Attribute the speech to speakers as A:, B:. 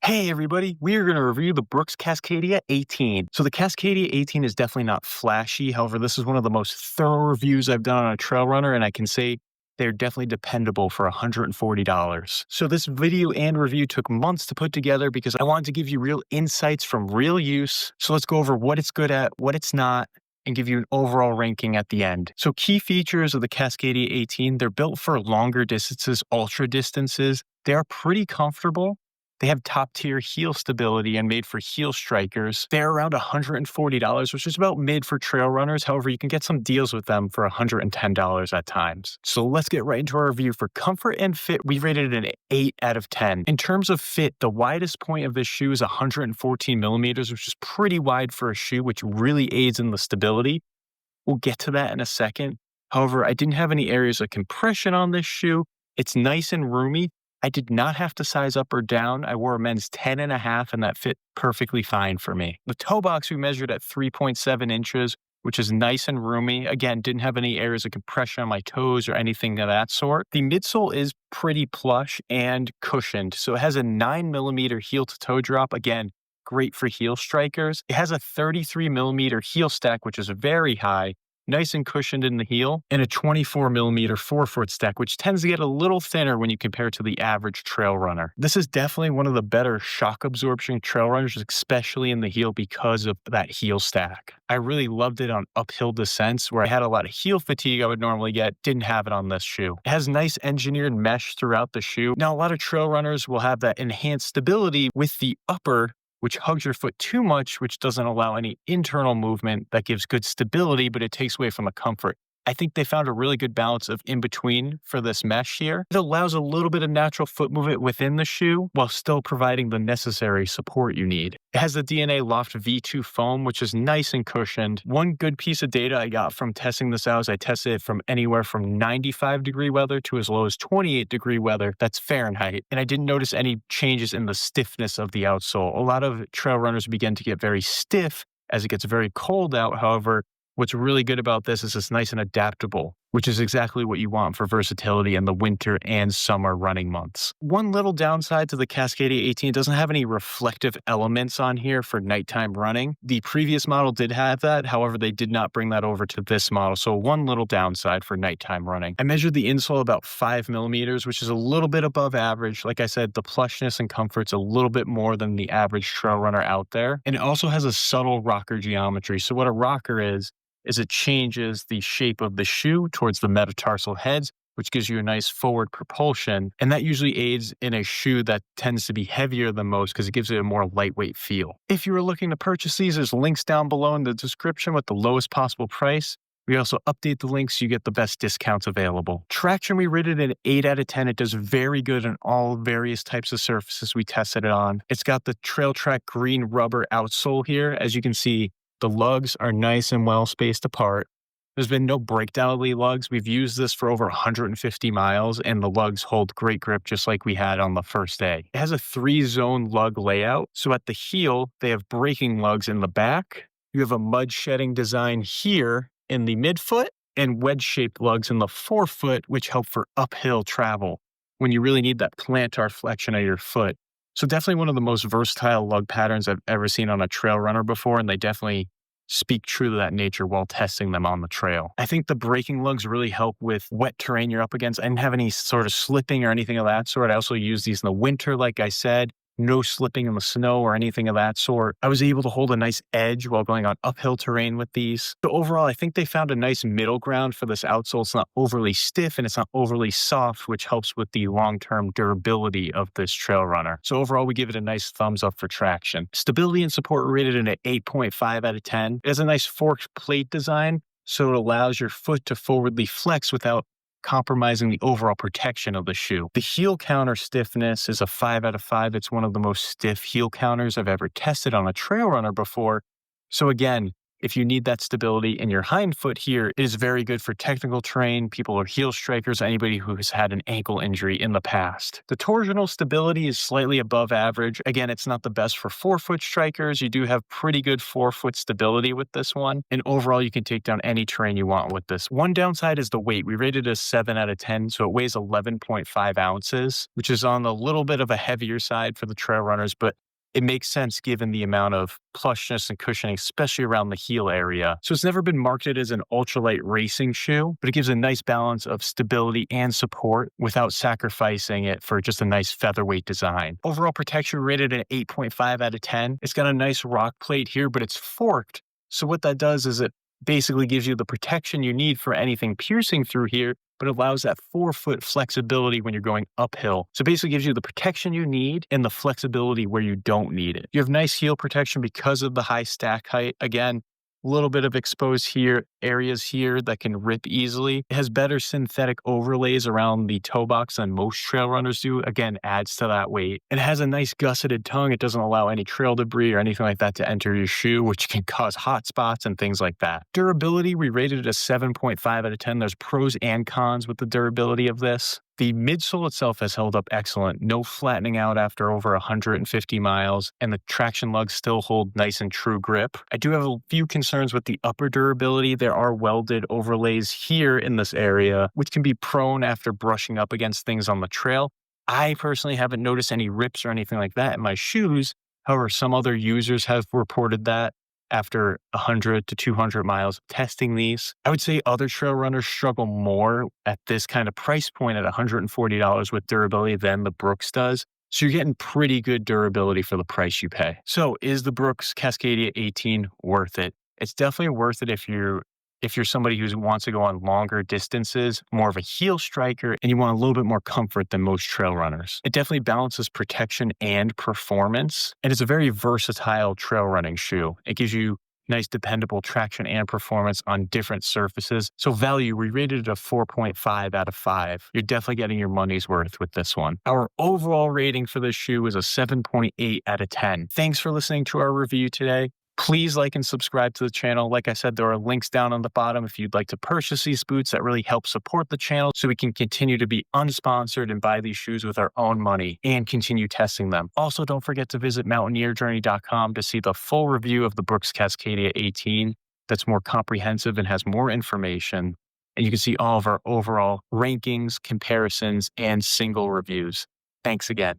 A: Hey everybody, we are going to review the Brooks Cascadia 18. So the Cascadia 18 is definitely not flashy. However, this is one of the most thorough reviews I've done on a trail runner, and I can say they're definitely dependable for $140. So this video and review took months to put together because I wanted to give you real insights from real use. So let's go over what it's good at, what it's not, and give you an overall ranking at the end. So key features of the Cascadia 18, they're built for longer distances, ultra distances. They are pretty comfortable. They have top-tier heel stability and made for heel strikers. They're around $140, which is about mid for trail runners. However, you can get some deals with them for $110 at times. So let's get right into our review. For comfort and fit, we rated it an 8 out of 10. In terms of fit, the widest point of this shoe is 114 millimeters, which is pretty wide for a shoe, which really aids in the stability. We'll get to that in a second. However, I didn't have any areas of compression on this shoe. It's nice and roomy. I did not have to size up or down. I wore a men's 10.5 and that fit perfectly fine for me. The toe box we measured at 3.7 inches, which is nice and roomy. Again, didn't have any areas of compression on my toes or anything of that sort. The midsole is pretty plush and cushioned. So it has a 9mm heel to toe drop. Again, great for heel strikers. It has a 33mm heel stack, which is very high, nice and cushioned in the heel, and a 24mm forefoot stack, which tends to get a little thinner when you compare it to the average trail runner. This is definitely one of the better shock absorption trail runners, especially in the heel because of that heel stack. I really loved it on uphill descents where I had a lot of heel fatigue I would normally get, didn't have it on this shoe. It has nice engineered mesh throughout the shoe. Now, a lot of trail runners will have that enhanced stability with the upper, which hugs your foot too much, which doesn't allow any internal movement that gives good stability, but it takes away from the comfort. I think they found a really good balance of in between for this mesh here. It allows a little bit of natural foot movement within the shoe while still providing the necessary support you need. It has the DNA Loft V2 foam, which is nice and cushioned. One good piece of data I got from testing this out is I tested it from anywhere from 95-degree weather to as low as 28-degree weather. That's Fahrenheit. And I didn't notice any changes in the stiffness of the outsole. A lot of trail runners begin to get very stiff as it gets very cold out. However, what's really good about this is it's nice and adaptable, which is exactly what you want for versatility in the winter and summer running months. One little downside to the Cascadia 18, doesn't have any reflective elements on here for nighttime running. The previous model did have that. However, they did not bring that over to this model. So one little downside for nighttime running. I measured the insole about 5mm, which is a little bit above average. Like I said, the plushness and comfort's a little bit more than the average trail runner out there. And it also has a subtle rocker geometry. So what a rocker is it changes the shape of the shoe towards the metatarsal heads, which gives you a nice forward propulsion. And that usually aids in a shoe that tends to be heavier than most because it gives it a more lightweight feel. If you were looking to purchase these, there's links down below in the description with the lowest possible price. We also update the links so you get the best discounts available. Traction, we rated an 8 out of 10. It does very good on all various types of surfaces we tested it on. It's got the Trail Track green rubber outsole here. As you can see, the lugs are nice and well spaced apart. There's been no breakdown of the lugs. We've used this for over 150 miles, and the lugs hold great grip just like we had on the first day. It has a 3-zone lug layout. So at the heel, they have braking lugs in the back. You have a mud shedding design here in the midfoot and wedge-shaped lugs in the forefoot, which help for uphill travel when you really need that plantar flexion of your foot. So definitely one of the most versatile lug patterns I've ever seen on a trail runner before, and they definitely speak true to that nature while testing them on the trail. I think the braking lugs really help with wet terrain you're up against. I didn't have any sort of slipping or anything of that sort. I also use these in the winter, like I said. No slipping in the snow or anything of that sort. I was able to hold a nice edge while going on uphill terrain with these. So overall, I think they found a nice middle ground for this outsole. It's not overly stiff and it's not overly soft, which helps with the long-term durability of this trail runner. So overall, we give it a nice thumbs up for traction. Stability and support rated it at 8.5 out of 10. It has a nice forked plate design, so it allows your foot to forwardly flex without compromising the overall protection of the shoe. The heel counter stiffness is a 5 out of 5. It's one of the most stiff heel counters I've ever tested on a trail runner before. So again, If you need that stability in your hind foot here, it is very good for technical terrain, people or heel strikers, anybody who has had an ankle injury in the past. The torsional stability is slightly above average. Again, it's not the best for forefoot strikers. You do have pretty good forefoot stability with this one. And overall, you can take down any terrain you want with this. One downside is the weight. We rated it a 7 out of 10, so it weighs 11.5 ounces, which is on a little bit of a heavier side for the trail runners, but it makes sense given the amount of plushness and cushioning, especially around the heel area. So it's never been marketed as an ultralight racing shoe, but it gives a nice balance of stability and support without sacrificing it for just a nice featherweight design. Overall protection rated an 8.5 out of 10. It's got a nice rock plate here, but it's forked. So what that does is it basically gives you the protection you need for anything piercing through here, but allows that forefoot flexibility when you're going uphill. So basically gives you the protection you need and the flexibility where you don't need it. You have nice heel protection because of the high stack height. Again, a little bit of exposed areas here that can rip easily. It has better synthetic overlays around the toe box than most trail runners do. Again, adds to that weight. It has a nice gusseted tongue. It doesn't allow any trail debris or anything like that to enter your shoe, which can cause hot spots and things like that. Durability, we rated it a 7.5 out of 10. There's pros and cons with the durability of this. The midsole itself has held up excellent. No flattening out after over 150 miles, and the traction lugs still hold nice and true grip. I do have a few concerns with the upper durability. There are welded overlays here in this area, which can be prone after brushing up against things on the trail. I personally haven't noticed any rips or anything like that in my shoes. However, some other users have reported that after 100 to 200 miles of testing these. I would say other trail runners struggle more at this kind of price point at $140 with durability than the Brooks does. So you're getting pretty good durability for the price you pay. So is the Brooks Cascadia 18 worth it? It's definitely worth it if you're somebody who wants to go on longer distances, more of a heel striker, and you want a little bit more comfort than most trail runners. It definitely balances protection and performance, and it's a very versatile trail running shoe. It gives you nice dependable traction and performance on different surfaces. So value, we rated it a 4.5 out of 5. You're definitely getting your money's worth with this one. Our overall rating for this shoe is a 7.8 out of 10. Thanks for listening to our review today. Please like and subscribe to the channel. Like I said, there are links down on the bottom if you'd like to purchase these boots. That really help support the channel so we can continue to be unsponsored and buy these shoes with our own money and continue testing them. Also, don't forget to visit mountaineerjourney.com to see the full review of the Brooks Cascadia 18 that's more comprehensive and has more information. And you can see all of our overall rankings, comparisons, and single reviews. Thanks again.